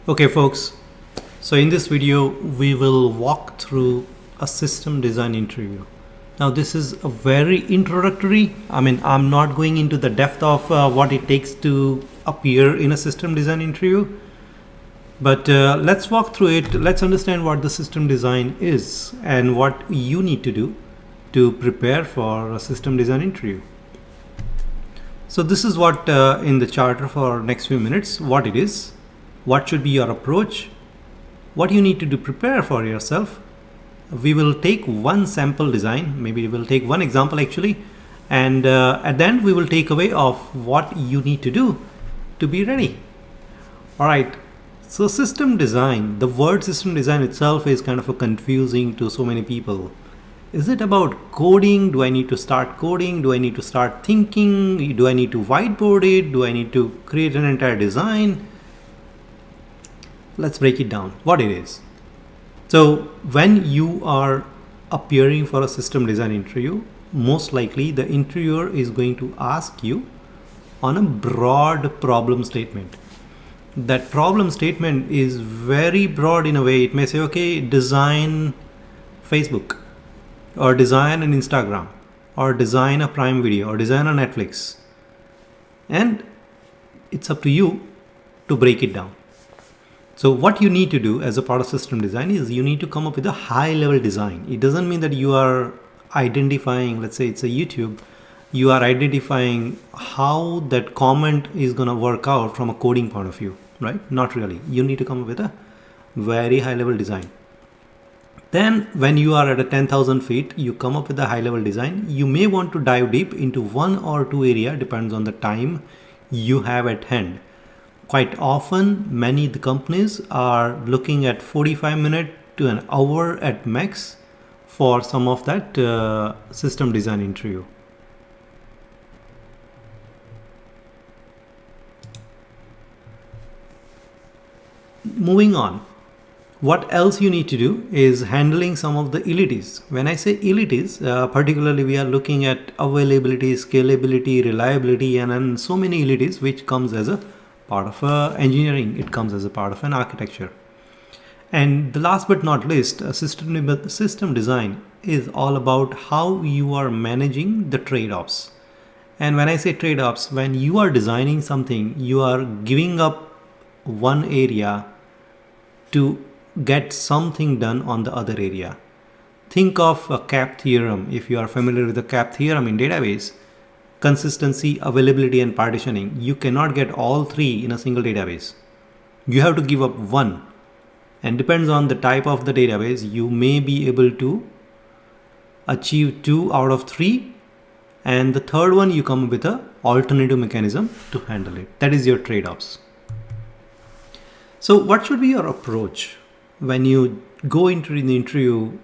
Okay folks, so in this video we will walk through a system design interview. Now this is a very introductory, I'm not going into the depth of what it takes to appear in a system design interview, but let's walk through it. Let's understand what the system design is and what you need to do to prepare for a system design interview. So this is what in the charter for next few minutes, what it is, what should be your approach, what you need to do prepare for yourself. We will take one sample design, maybe we'll take one example actually, and at the end we will take away of what you need to do to be ready. All right, so system design, the word system design itself is kind of a confusing to so many people. Is it about coding? Do I need to start coding? Do I need to start thinking? Do I need to whiteboard it? Do I need to create an entire design? Let's break it down, what it is. So when you are appearing for a system design interview, most likely the interviewer is going to ask you on a broad problem statement. That problem statement is very broad in a way. It may say, okay, design Facebook, or design an Instagram, or design a Prime Video, or design a Netflix. And it's up to you to break it down. So what you need to do as a part of system design is you need to come up with a high level design. It doesn't mean that you are identifying, let's say it's a YouTube, you are identifying how that comment is going to work out from a coding point of view, right? Not really. You need to come up with a very high level design. Then when you are at a 10,000 feet, you come up with a high level design. You may want to dive deep into one or two area, depends on the time you have at hand. Quite often, many the companies are looking at 45 minutes to an hour at max for some of that system design interview. Moving on, what else you need to do is handling some of the ilities. When I say ilities, particularly we are looking at availability, scalability, reliability, and so many ilities which comes as a part of engineering, it comes as a part of an architecture. And the last but not least, system design is all about how you are managing the trade-offs. And when I say trade-offs, when you are designing something, you are giving up one area to get something done on the other area. Think of a CAP theorem. If you are familiar with the CAP theorem in database, consistency, availability, and partitioning, you cannot get all three in a single database. You have to give up one, and depends on the type of the database, you may be able to achieve 2 out of 3, and the third one you come up with a alternative mechanism to handle it. That is your trade-offs. So what should be your approach when you go into the interview?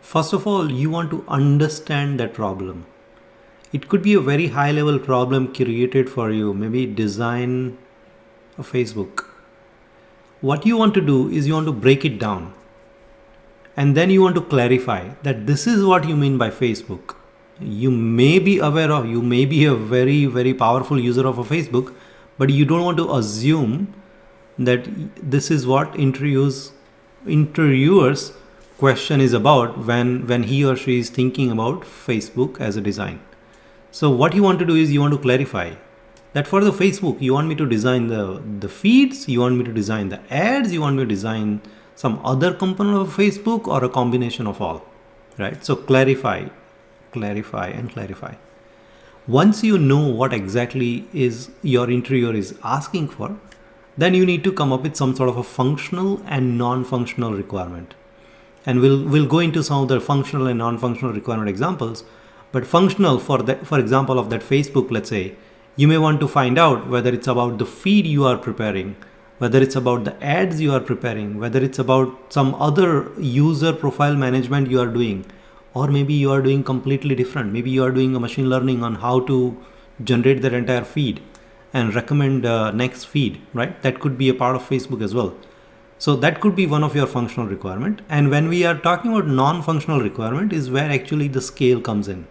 First of all, you want to understand that problem. It could be a very high level problem created for you, maybe design a Facebook. What you want to do is you want to break it down, and then you want to clarify that this is what you mean by Facebook. You may be aware of, you may be a very, very powerful user of a Facebook, but you don't want to assume that this is what interviewers question is about when he or she is thinking about Facebook as a design. So what you want to do is you want to clarify that for the Facebook, you want me to design the feeds, you want me to design the ads, you want me to design some other component of Facebook, or a combination of all, right? So clarify. Once you know what exactly is your interviewer is asking for, then you need to come up with some sort of a functional and non-functional requirement. And we'll go into some of the functional and non-functional requirement examples. But functional, for example, of that Facebook, let's say, you may want to find out whether it's about the feed you are preparing, whether it's about the ads you are preparing, whether it's about some other user profile management you are doing, or maybe you are doing completely different. Maybe you are doing a machine learning on how to generate that entire feed and recommend next feed, right? That could be a part of Facebook as well. So that could be one of your functional requirement. And when we are talking about non-functional requirement is where actually the scale comes in.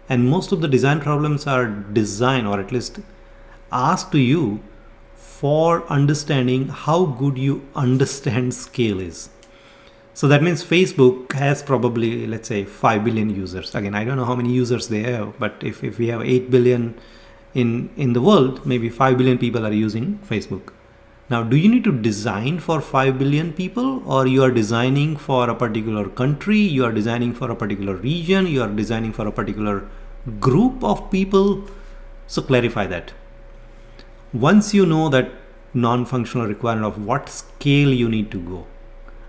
And most of the design problems are designed, or at least asked to you for understanding how good you understand scale is. So that means Facebook has probably, let's say, 5 billion users. Again, I don't know how many users they have, but if we have 8 billion in the world, maybe 5 billion people are using Facebook. Now, do you need to design for 5 billion people, or you are designing for a particular country, you are designing for a particular region, you are designing for a particular group of people? So clarify that. Once you know that non-functional requirement of what scale you need to go,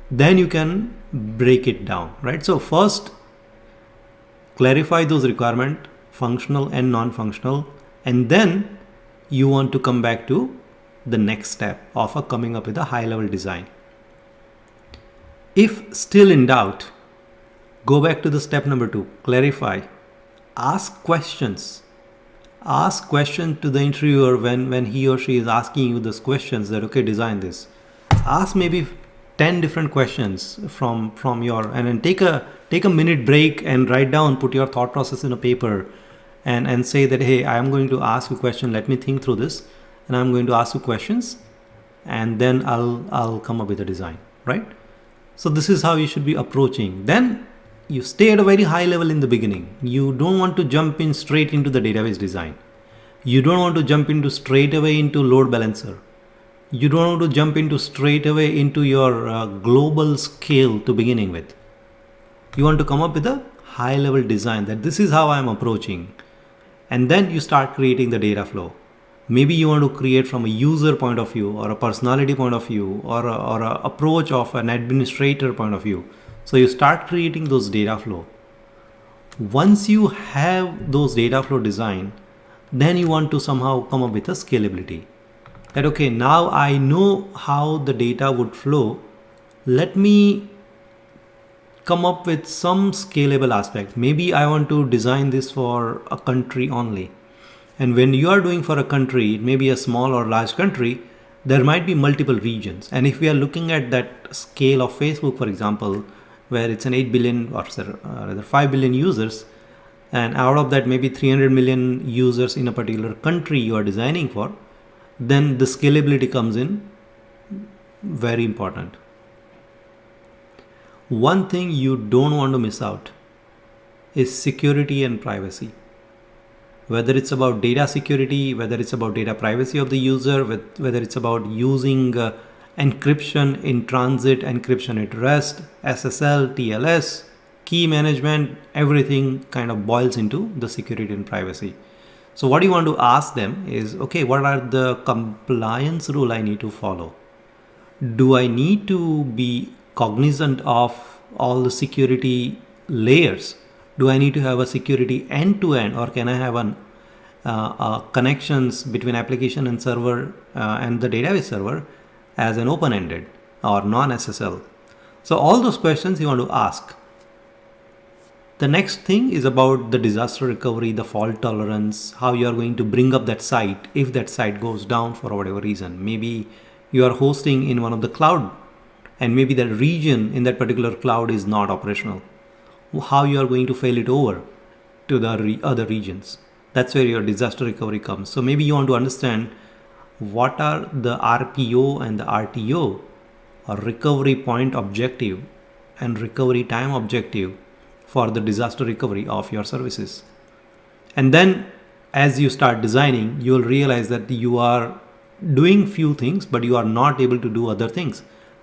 then you can break it down, right? So first, clarify those requirements, functional and non-functional, and then you want to come back to the next step of coming up with a high-level design. If still in doubt, go back to the step number 2, clarify, ask questions. Ask questions to the interviewer when he or she is asking you those questions that, okay, design this. Ask maybe 10 different questions from your, and then take a minute break and write down, put your thought process in a paper and say that, hey, I am going to ask you a question, let me think through this, and I'm going to ask you questions, and then I'll come up with a design, right? So this is how you should be approaching. Then you stay at a very high level in the beginning. You don't want to jump in straight into the database design. You don't want to jump into straight away into load balancer. You don't want to jump into straight away into your global scale to beginning with. You want to come up with a high level design that this is how I'm approaching. And then you start creating the data flow. Maybe you want to create from a user point of view, or a personality point of view, or a approach of an administrator point of view. So you start creating those data flow. Once you have those data flow design, then you want to somehow come up with a scalability. That, okay, now I know how the data would flow. Let me come up with some scalable aspect. Maybe I want to design this for a country only. And when you are doing for a country, it may be a small or large country, there might be multiple regions. And if we are looking at that scale of Facebook, for example, where it's an 8 billion or rather 5 billion users, and out of that maybe 300 million users in a particular country you are designing for, then the scalability comes in very important. One thing you don't want to miss out is security and privacy. Whether it's about data security, whether it's about data privacy of the user, whether it's about using encryption in transit, encryption at rest, SSL, TLS, key management, everything kind of boils into the security and privacy. So what you want to ask them is, okay, what are the compliance rules I need to follow? Do I need to be cognizant of all the security layers? Do I need to have a security end-to-end, or can I have connections between application and server and the database server as an open-ended or non-SSL? So all those questions you want to ask. The next thing is about the disaster recovery, the fault tolerance, how you are going to bring up that site if that site goes down for whatever reason. Maybe you are hosting in one of the cloud, and maybe that region in that particular cloud is not operational. How you are going to fail it over to the other regions. That's where your disaster recovery comes. So maybe you want to understand what are the RPO and the RTO, or recovery point objective and recovery time objective, for the disaster recovery of your services. And then as you start designing, you will realize that you are doing few things, but you are not able to do other things.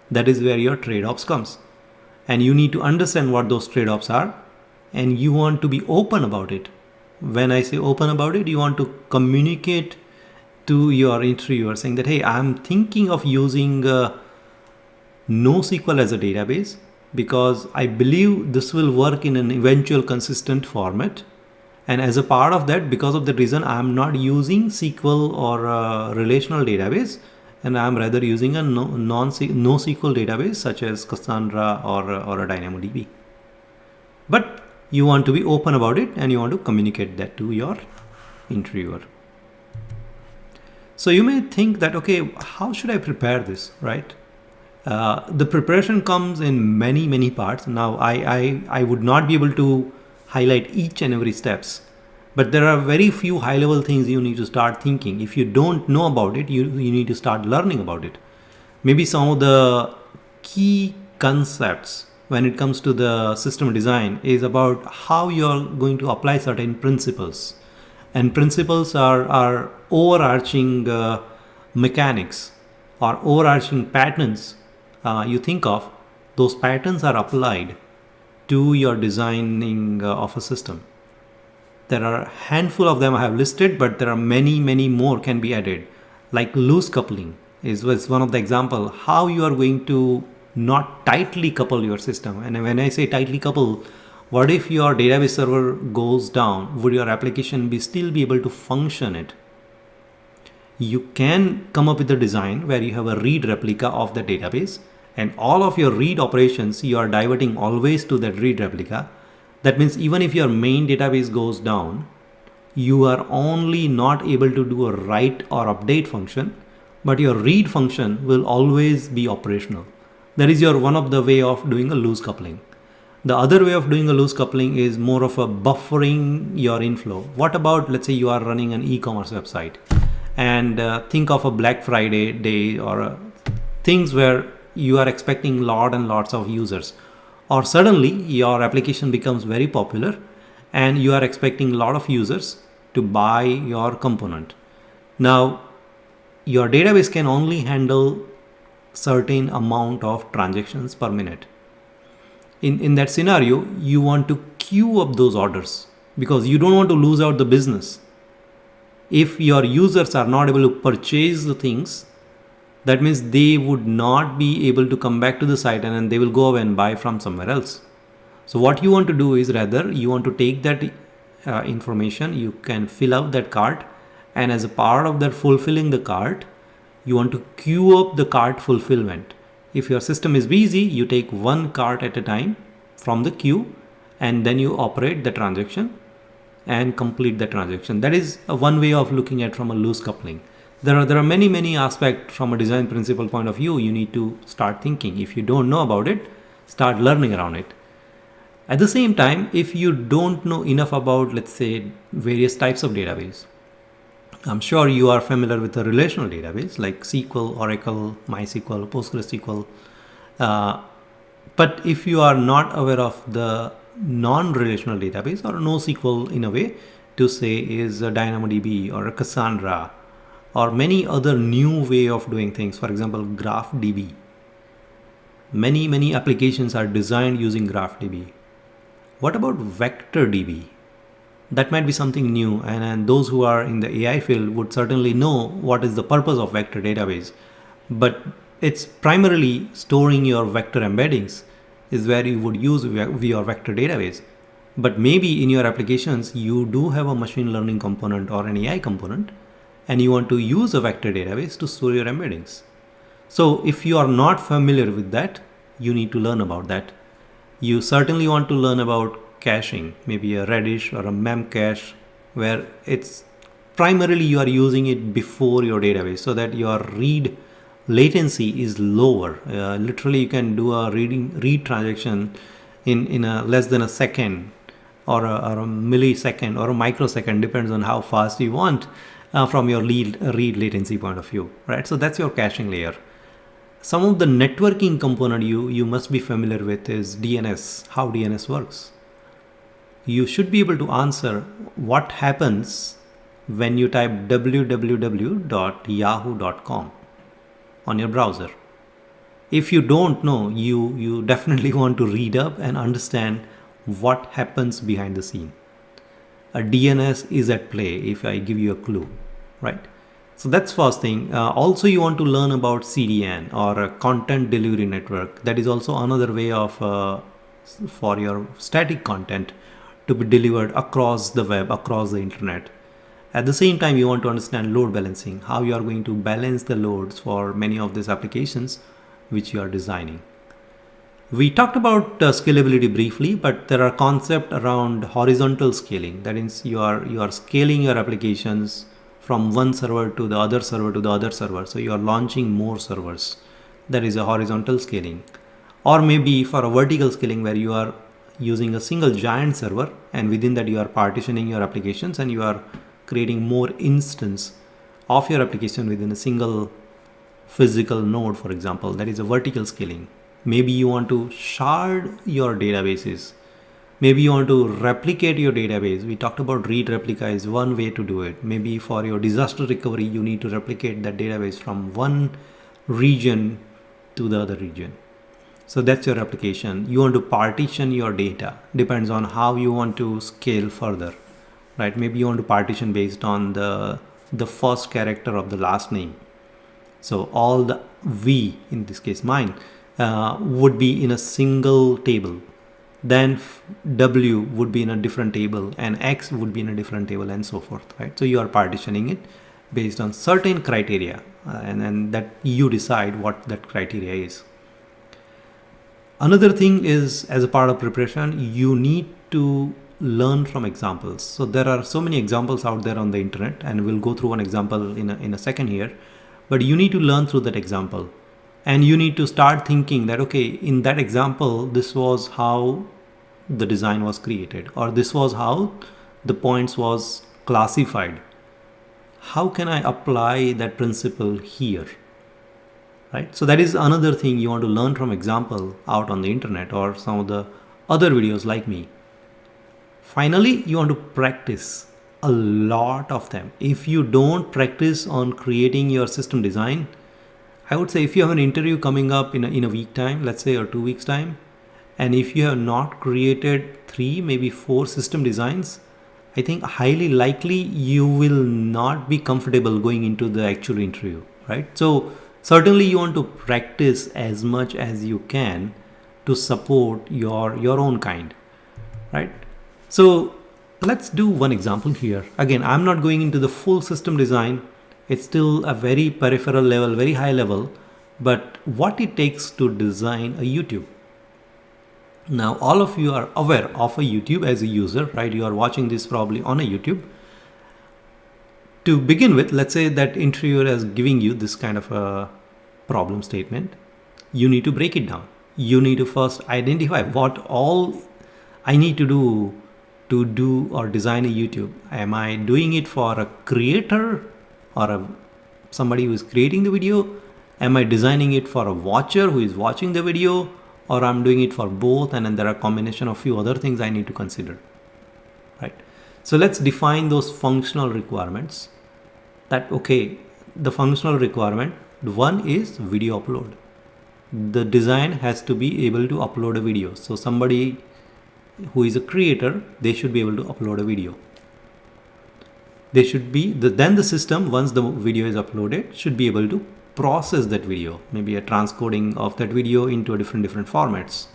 That is where your trade-offs comes. And you need to understand what those trade-offs are, and you want to be open about it. When I say open about it, you want to communicate to your interviewer saying that, hey, I'm thinking of using NoSQL as a database, because I believe this will work in an eventual consistent format. And as a part of that, because of the reason, I'm not using SQL or a relational database, and I'm rather using a NoSQL database such as Cassandra or a DynamoDB. But you want to be open about it, and you want to communicate that to your interviewer. So you may think that, okay, how should I prepare this, right? The preparation comes in many parts. Now I would not be able to highlight each and every steps, But there are very few high level things you need to start thinking. If you don't know about it, you need to start learning about it. Maybe some of the key concepts when it comes to the system design is about how you're going to apply certain principles. And principles are overarching mechanics or overarching patterns you think of. Those patterns are applied to your designing of a system. There are a handful of them I have listed, but there are many more can be added. Like loose coupling was one of the example. How you are going to not tightly couple your system. And when I say tightly couple, what if your database server goes down? Would your application still be able to function it? You can come up with a design where you have a read replica of the database, and all of your read operations you are diverting always to that read replica. That means even if your main database goes down, you are only not able to do a write or update function, but your read function will always be operational. That is your one of the way of doing a loose coupling. The other way of doing a loose coupling is more of a buffering your inflow. What about, let's say you are running an e-commerce website, and think of a Black Friday day or things where you are expecting lot and lots of users, or suddenly your application becomes very popular and you are expecting a lot of users to buy your component. Now your database can only handle certain amount of transactions per minute. In that scenario, you want to queue up those orders because you don't want to lose out the business. If your users are not able to purchase the things, that means they would not be able to come back to the site, and then they will go away and buy from somewhere else. So what you want to do is, rather you want to take that information, you can fill out that cart, and as a part of that fulfilling the cart, you want to queue up the cart fulfillment. If your system is busy, you take one cart at a time from the queue, and then you operate the transaction and complete the transaction. That is one way of looking at from a loose coupling. There are many aspects from a design principle point of view you need to start thinking. If you don't know about it, start learning around it. At the same time, if you don't know enough about, let's say, various types of database, I'm sure you are familiar with a relational database like SQL, Oracle, MySQL, PostgreSQL. But if you are not aware of the non-relational database or NoSQL in a way to say is a DynamoDB or a Cassandra or many other new way of doing things, for example, GraphDB. Many applications are designed using GraphDB. What about VectorDB? That might be something new, and those who are in the AI field would certainly know what is the purpose of vector database. But it's primarily storing your vector embeddings is where you would use your vector database. But maybe in your applications, you do have a machine learning component or an AI component, and you want to use a vector database to store your embeddings. So if you are not familiar with that, you need to learn about that. You certainly want to learn about caching, maybe a Redis or a Memcache, where it's primarily you are using it before your database so that your read latency is lower. Literally you can do a read transaction in a less than a second or a millisecond or a microsecond, depends on how fast you want from your read latency point of view, right? So that's your caching layer. Some of the networking component you must be familiar with is DNS, how DNS works. You should be able to answer what happens when you type www.yahoo.com on your browser. If you don't know, you definitely want to read up and understand what happens behind the scene. A DNS is at play if I give you a clue, right? So that's first thing. Also, you want to learn about CDN or a content delivery network. That is also another way of for your static content to be delivered across the web, across the internet. At the same time, you want to understand load balancing, how you are going to balance the loads for many of these applications which you are designing. We talked about scalability briefly, but there are concepts around horizontal scaling. That means you are scaling your applications from one server to the other server to the other server. So you are launching more servers. That is a horizontal scaling. Or maybe for a vertical scaling where you are using a single giant server, and within that you are partitioning your applications and you are creating more instance of your application within a single physical node, for example. That is a vertical scaling. Maybe you want to shard your databases. Maybe you want to replicate your database. We talked about read replica is one way to do it. Maybe for your disaster recovery, you need to replicate that database from one region to the other region. So that's your application. You want to partition your data. Depends on how you want to scale further, right? Maybe you want to partition based on the first character of the last name. So all the V, in this case mine, would be in a single table. Then W would be in a different table and X would be in a different table and so forth, right? So you are partitioning it based on certain criteria, and then that you decide what that criteria is. Another thing is, as a part of preparation, you need to learn from examples. So there are so many examples out there on the internet, and we'll go through one example in a second here, but you need to learn through that example. And you need to start thinking that, okay, in that example, this was how the design was created, or this was how the points was classified. How can I apply that principle here? Right? So that is another thing you want to learn from example out on the internet or some of the other videos like me. Finally, you want to practice a lot of them. If you don't practice on creating your system design, I would say if you have an interview coming up in a week time, let's say, or 2 weeks time, and if you have not created 3, maybe 4 system designs, I think highly likely you will not be comfortable going into the actual interview, right? So certainly you want to practice as much as you can to support your own kind, right? So let's do one example here. Again, I'm not going into the full system design. It's still a very peripheral level, very high level, but what it takes to design a YouTube. Now, all of you are aware of a YouTube as a user, right? You are watching this probably on a YouTube. To begin with, let's say that interviewer is giving you this kind of a problem statement. You need to break it down. You need to first identify what all I need to do or design a YouTube. Am I doing it for a creator or somebody who is creating the video? Am I designing it for a watcher who is watching the video? Or I'm doing it for both, and then there are a combination of few other things I need to consider, right? So let's define those functional requirements. That, okay, the functional requirement, one is video upload. The design has to be able to upload a video. So somebody who is a creator, they should be able to upload a video. They should be, then the system, once the video is uploaded, should be able to process that video, maybe a transcoding of that video into different formats.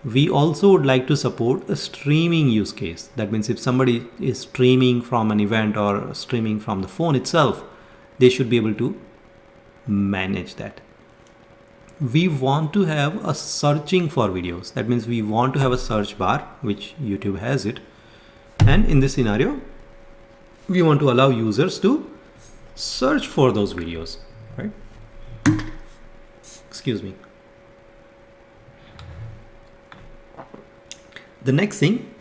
We also would like to support a streaming use case. That means if somebody is streaming from an event or streaming from the phone itself, they should be able to manage that. We want to have a searching for videos. That means we want to have a search bar, which YouTube has it. And in this scenario, we want to allow users to search for those videos, right? Excuse me. The next thing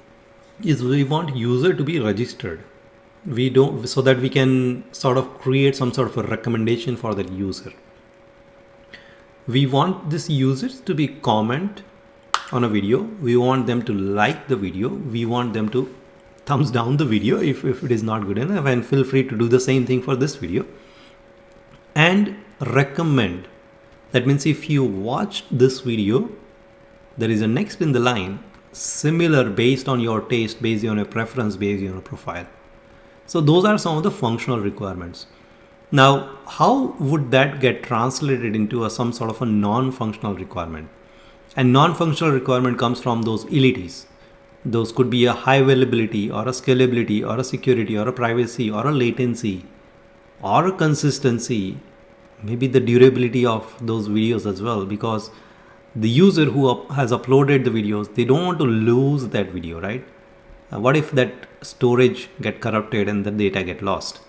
is we want user to be registered. We don't, so that we can sort of create some sort of a recommendation for that user. We want this users to be comment on a video. We want them to like the video. We want them to thumbs down the video if it is not good enough, and feel free to do the same thing for this video. And recommend. That means if you watched this video, there is a next in the line, similar based on your taste, based on your preference, based on your profile. So those are some of the functional requirements. Now, how would that get translated into some sort of a non-functional requirement? And non-functional requirement comes from those ilities. Those could be a high availability or a scalability or a security or a privacy or a latency or a consistency, maybe the durability of those videos as well, because the user who has uploaded the videos, they don't want to lose that video, right? What if that storage get corrupted and the data get lost?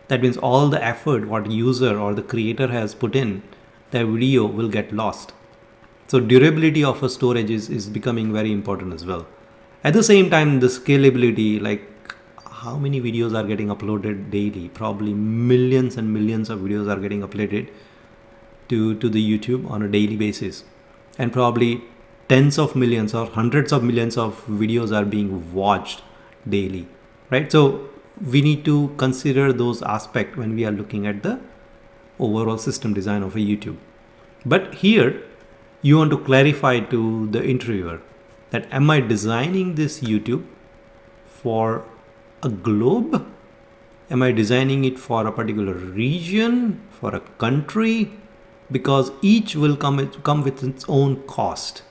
That means all the effort what user or the creator has put in, that video will get lost. So durability of a storage is becoming very important as well. At the same time, the scalability, like how many videos are getting uploaded daily? Probably millions and millions of videos are getting uploaded to the YouTube on a daily basis. And probably tens of millions or hundreds of millions of videos are being watched daily, right? So we need to consider those aspects when we are looking at the overall system design of a YouTube. But here you want to clarify to the interviewer that am I designing this YouTube for a globe? Am I designing it for a particular region, for a country? Because each will come with its own cost.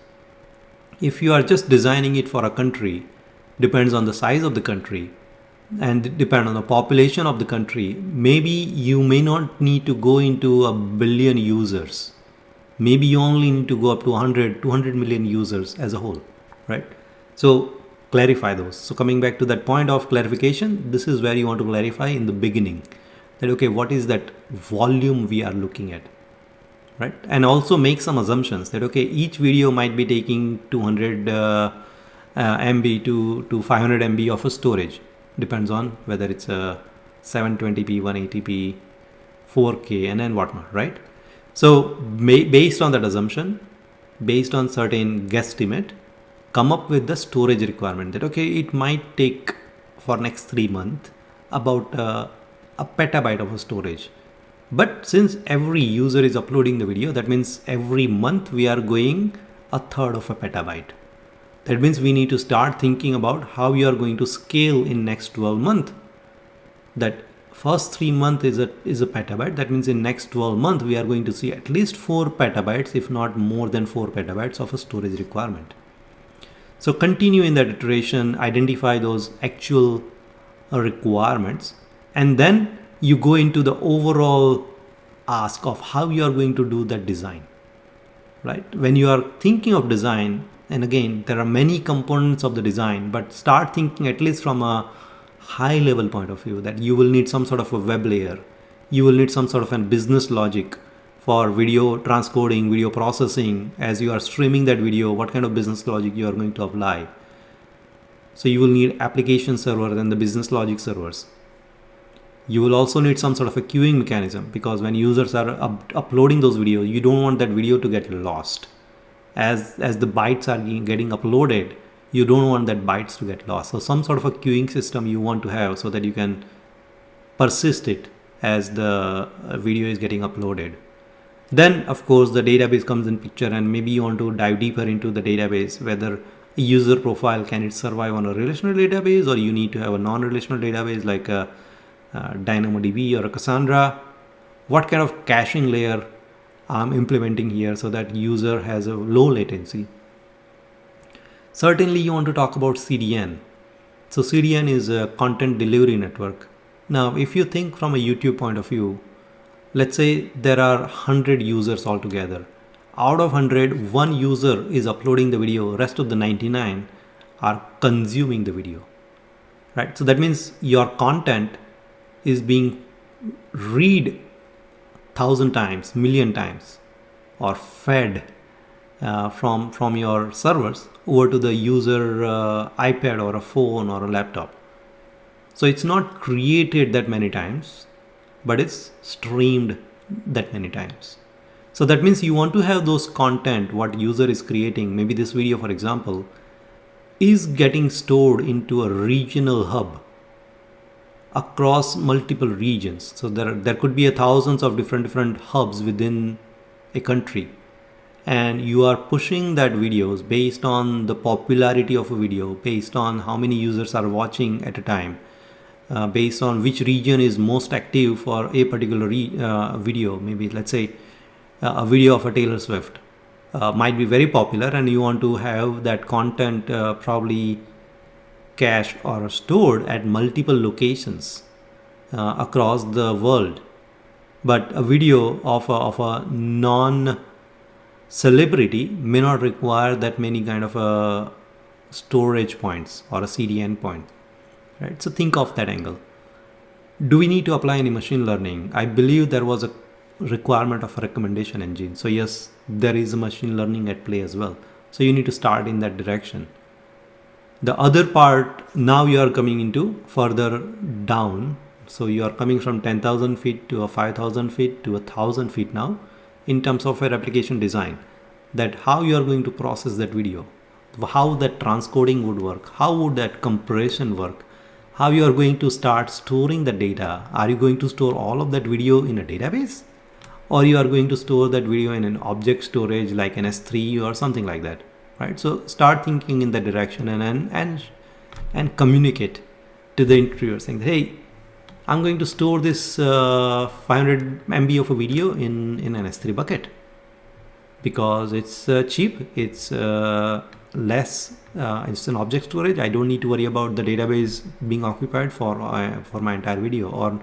If you are just designing it for a country, depends on the size of the country and depend on the population of the country. Maybe you may not need to go into a billion users. Maybe you only need to go up to 100, 200 million users as a whole, right? So clarify those. So coming back to that point of clarification, this is where you want to clarify in the beginning that, okay, what is that volume we are looking at, right? And also make some assumptions that, okay, each video might be taking 200 MB to 500 MB of a storage. Depends on whether it's a 720p, 180p, 4K, and then whatnot, right? So based on that assumption, based on certain guesstimate, come up with the storage requirement that, okay, it might take for next 3 months about a petabyte of a storage. But since every user is uploading the video, that means every month we are going a third of a petabyte. That means we need to start thinking about how we are going to scale in next 12 months. That first 3 months is a petabyte. That means in next 12 months we are going to see at least 4 petabytes, if not more than 4 petabytes of a storage requirement. So continue in that iteration, identify those actual requirements, and then you go into the overall ask of how you are going to do that design, right? When you are thinking of design, and again, there are many components of the design, but start thinking at least from a high level point of view that you will need some sort of a web layer. You will need some sort of a business logic for video transcoding, video processing. As you are streaming that video, what kind of business logic you are going to apply. So you will need application server and the business logic servers. You will also need some sort of a queuing mechanism, because when users are uploading those videos, you don't want that video to get lost. As the bytes are getting uploaded, you don't want that bytes to get lost. So some sort of a queuing system you want to have so that you can persist it as the video is getting uploaded. Then of course the database comes in picture, and maybe you want to dive deeper into the database, whether a user profile, can it survive on a relational database, or you need to have a non-relational database like a DynamoDB or a Cassandra. What kind of caching layer I'm implementing here so that user has a low latency. Certainly you want to talk about CDN. So CDN is a content delivery network. Now, if you think from a YouTube point of view, let's say there are 100 users altogether. Out of 100, one user is uploading the video, rest of the 99 are consuming the video, right? So that means your content is being read 1,000 times, million times, or fed from your servers over to the user iPad or a phone or a laptop. So it's not created that many times, but it's streamed that many times. So that means you want to have those content what user is creating. Maybe this video, for example, is getting stored into a regional hub across multiple regions. So there could be thousands of different hubs within a country, and you are pushing that videos based on the popularity of a video, based on how many users are watching at a time, based on which region is most active for a particular video. Maybe let's say a video of a Taylor Swift might be very popular, and you want to have that content probably cached or stored at multiple locations across the world. But a video of a non-celebrity may not require that many kind of storage points or a CDN point, right? So think of that angle. Do we need to apply any machine learning? I believe there was a requirement of a recommendation engine. So yes, there is a machine learning at play as well. So you need to start in that direction. The other part, now you are coming into further down. So you are coming from 10,000 feet to a 5,000 feet to 1,000 feet now in terms of your application design. That how you are going to process that video, how that transcoding would work, how would that compression work, how you are going to start storing the data. Are you going to store all of that video in a database, or you are going to store that video in an object storage like an S3 or something like that, right? So start thinking in that direction and communicate to the interviewer saying, hey, I'm going to store this 500 MB of a video in an S3 bucket because it's cheap, it's less, it's an object storage. I don't need to worry about the database being occupied for my entire video, or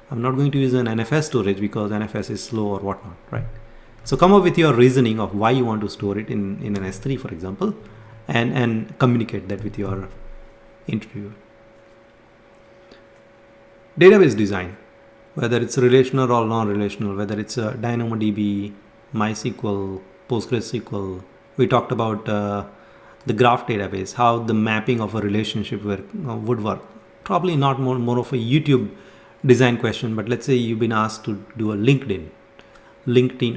I'm not going to use an NFS storage because NFS is slow or whatnot, right? So come up with your reasoning of why you want to store it in an S3, for example, and communicate that with your interviewer. Database design, whether it's relational or non-relational, whether it's a DynamoDB, MySQL, PostgreSQL. We talked about the graph database, how the mapping of a relationship would work. Probably not more of a YouTube design question, but let's say you've been asked to do a LinkedIn,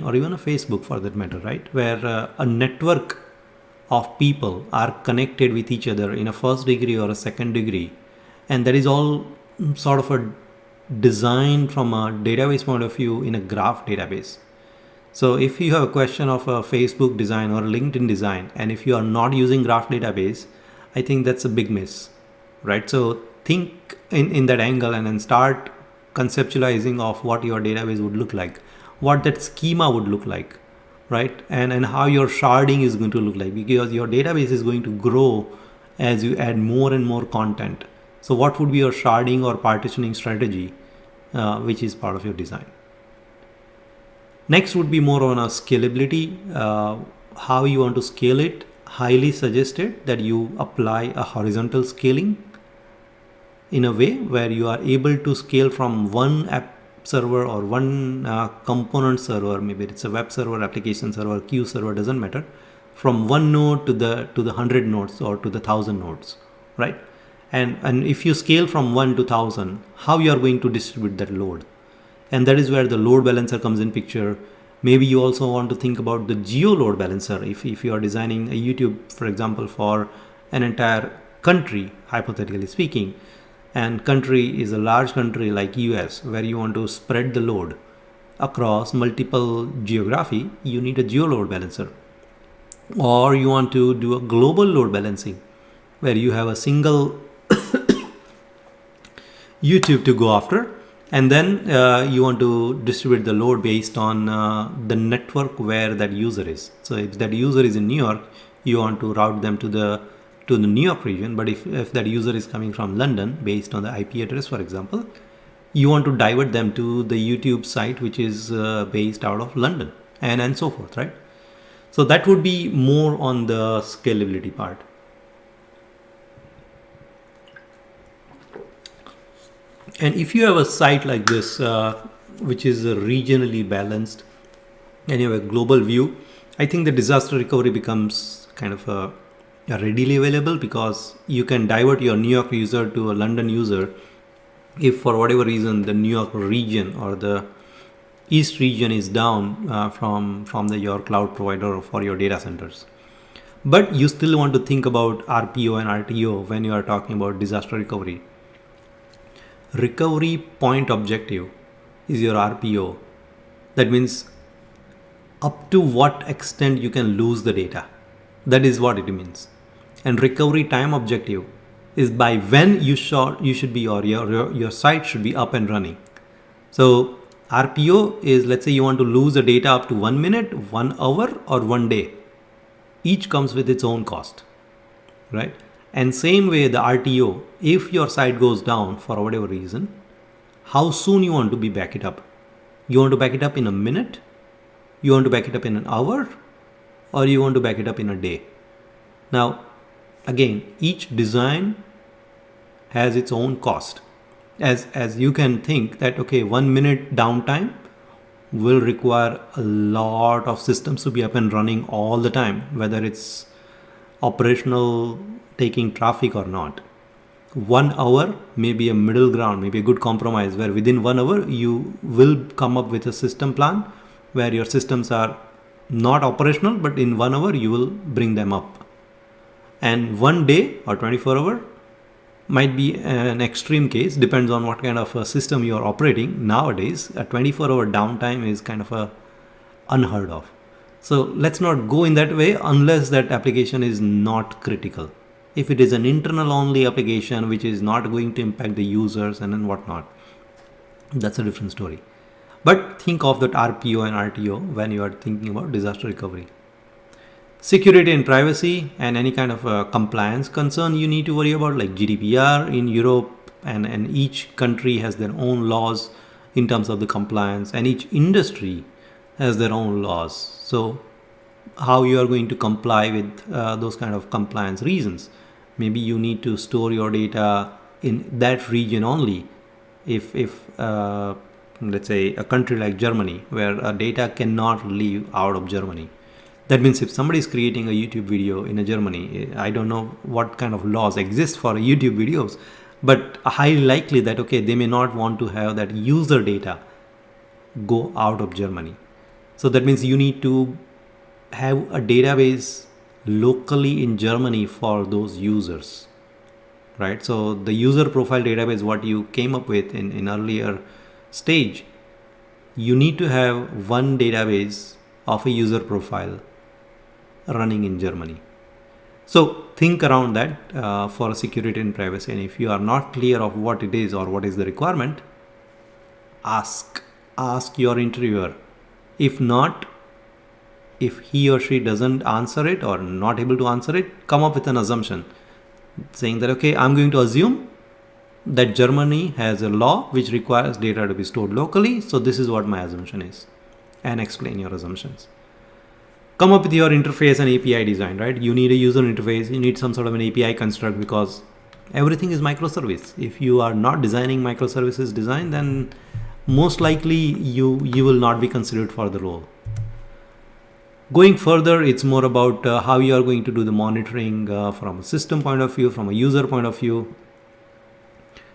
or even a Facebook for that matter, right? Where a network of people are connected with each other in a first degree or a second degree, and that is all sort of a design from a database point of view in a graph database. So if you have a question of a Facebook design or a LinkedIn design, and if you are not using graph database, I think that's a big miss, right? So think in that angle and then start conceptualizing of what your database would look like, what that schema would look like, right? And how your sharding is going to look like, because your database is going to grow as you add more and more content. So what would be your sharding or partitioning strategy, which is part of your design? Next would be more on a scalability, how you want to scale it. Highly suggested that you apply a horizontal scaling in a way where you are able to scale from one app server or one component server, maybe it's a web server, application server, queue server, doesn't matter, from one node to the 100 nodes or to the 1,000 nodes, right? And if you scale from 1 to 1,000, how you are going to distribute that load? And that is where the load balancer comes in picture. Maybe you also want to think about the geo load balancer. If you are designing a YouTube, for example, for an entire country, hypothetically speaking, and country is a large country like US, where you want to spread the load across multiple geography, you need a geo load balancer. Or you want to do a global load balancing, where you have a single YouTube to go after, and then you want to distribute the load based on the network where that user is. So if that user is in New York, you want to route them to the New York region. But if that user is coming from London, based on the IP address, for example, you want to divert them to the YouTube site, which is based out of London, and so forth, right? So that would be more on the scalability part. And if you have a site like this, which is regionally balanced, and you have a global view, I think the disaster recovery becomes kind of a readily available, because you can divert your New York user to a London user if for whatever reason the New York region or the East region is down from your cloud provider or for your data centers. But you still want to think about RPO and RTO when you are talking about disaster recovery. Recovery point objective is your RPO. That means up to what extent you can lose the data. That is what it means. And recovery time objective is by when you should be, or your site should be up and running. So RPO is, let's say you want to lose the data up to 1 minute, 1 hour, or 1 day. Each comes with its own cost, right? And same way the RTO, if your site goes down for whatever reason, how soon you want to back it up? You want to back it up in a minute? You want to back it up in an hour? Or you want to back it up in a day? Now, again, each design has its own cost. As you can think that, okay, 1 minute downtime will require a lot of systems to be up and running all the time, whether it's operational, taking traffic or not. 1 hour may be a middle ground, maybe a good compromise, where within 1 hour you will come up with a system plan where your systems are not operational, but in 1 hour you will bring them up. And 1 day or 24 hour might be an extreme case, depends on what kind of a system you are operating. Nowadays, a 24-hour downtime is kind of a unheard of. So let's not go in that way unless that application is not critical. If it is an internal only application which is not going to impact the users and then whatnot, that's a different story. But think of that RPO and RTO when you are thinking about disaster recovery. Security and privacy and any kind of compliance concern you need to worry about, like GDPR in Europe, and each country has their own laws in terms of the compliance, and each industry has their own laws. So how you are going to comply with those kind of compliance reasons? Maybe you need to store your data in that region only. If let's say a country like Germany, where data cannot leave out of Germany, that means if somebody is creating a YouTube video in Germany, I don't know what kind of laws exist for YouTube videos, but highly likely that, okay, they may not want to have that user data go out of Germany. So that means you need to have a database locally in Germany for those users, right? So the user profile database, what you came up with in earlier stage, you need to have one database of a user profile running in Germany. So think around that for security and privacy. And if you are not clear of what it is or what is the requirement, ask your interviewer. If not, if he or she doesn't answer it or not able to answer it, come up with an assumption saying that, okay, I'm going to assume that Germany has a law which requires data to be stored locally. So this is what my assumption is, and explain your assumptions. Come up with your interface and API design, right? You need a user interface, you need some sort of an API construct, because everything is microservice. If you are not designing microservices design, then most likely you will not be considered for the role. Going further, it's more about how you are going to do the monitoring from a system point of view, from a user point of view.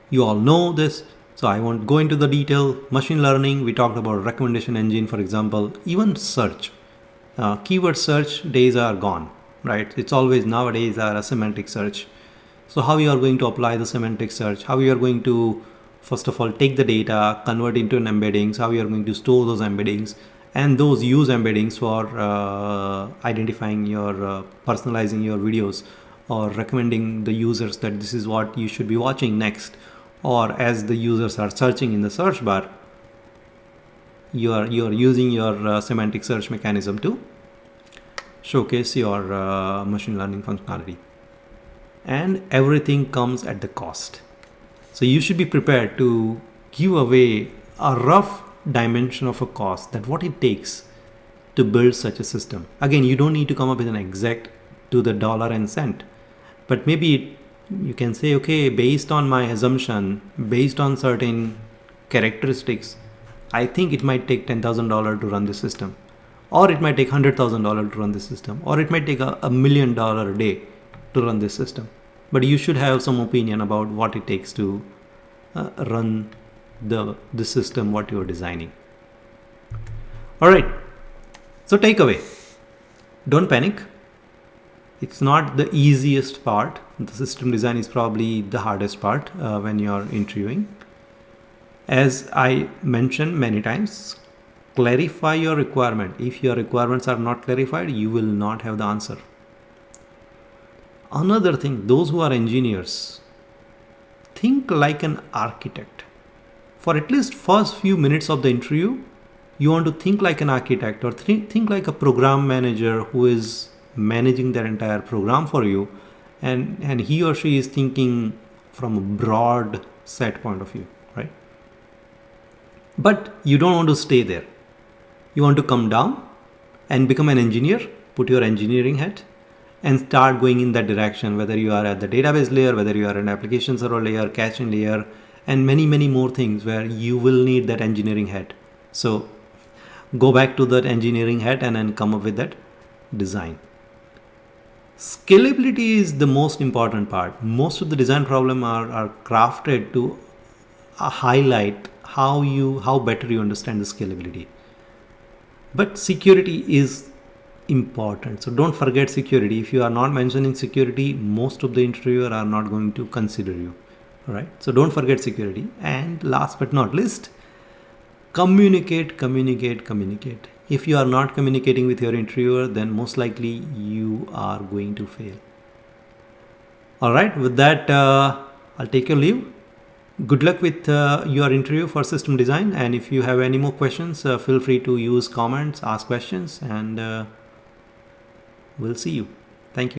You all know this, so I won't go into the detail. Machine learning, we talked about recommendation engine, for example, even search. Keyword search days are gone, right? It's always nowadays a semantic search. So how you are going to apply the semantic search, how you are going to, first of all, take the data, convert into an embeddings, how you are going to store those embeddings, and those use embeddings for identifying your, personalizing your videos, or recommending the users that this is what you should be watching next, or as the users are searching in the search bar, you are using your semantic search mechanism to showcase your machine learning functionality. And everything comes at the cost. So you should be prepared to give away a rough dimension of a cost, that what it takes to build such a system. Again, you don't need to come up with an exact to the dollar and cent, but maybe you can say, okay, based on my assumption, based on certain characteristics, I think it might take $10,000 to run this system, or it might take $100,000 to run this system, or it might take $1 million a day to run this system. But you should have some opinion about what it takes to run the system what you are designing. All right. So takeaway: don't panic. It's not the easiest part. The system design is probably the hardest part when you are interviewing. As I mentioned many times, clarify your requirement. If your requirements are not clarified, you will not have the answer. Another thing, those who are engineers, think like an architect. For at least first few minutes of the interview, you want to think like an architect, or think like a program manager who is managing their entire program for you, and he or she is thinking from a broad set point of view, right? But you don't want to stay there. You want to come down and become an engineer, put your engineering hat, and start going in that direction, whether you are at the database layer, whether you are an application server layer, caching layer, and many more things where you will need that engineering hat. So go back to that engineering hat and then come up with that design. Scalability is the most important part. Most of the design problem are crafted to highlight how better you understand the scalability. But security is important, so don't forget security. If you are not mentioning security, most of the interviewer are not going to consider you. All right, so don't forget security. And last but not least, communicate. If you are not communicating with your interviewer, then most likely you are going to fail. All right, with that, I'll take your leave. Good luck with your interview for system design. And if you have any more questions, feel free to use comments, ask questions, and we'll see you.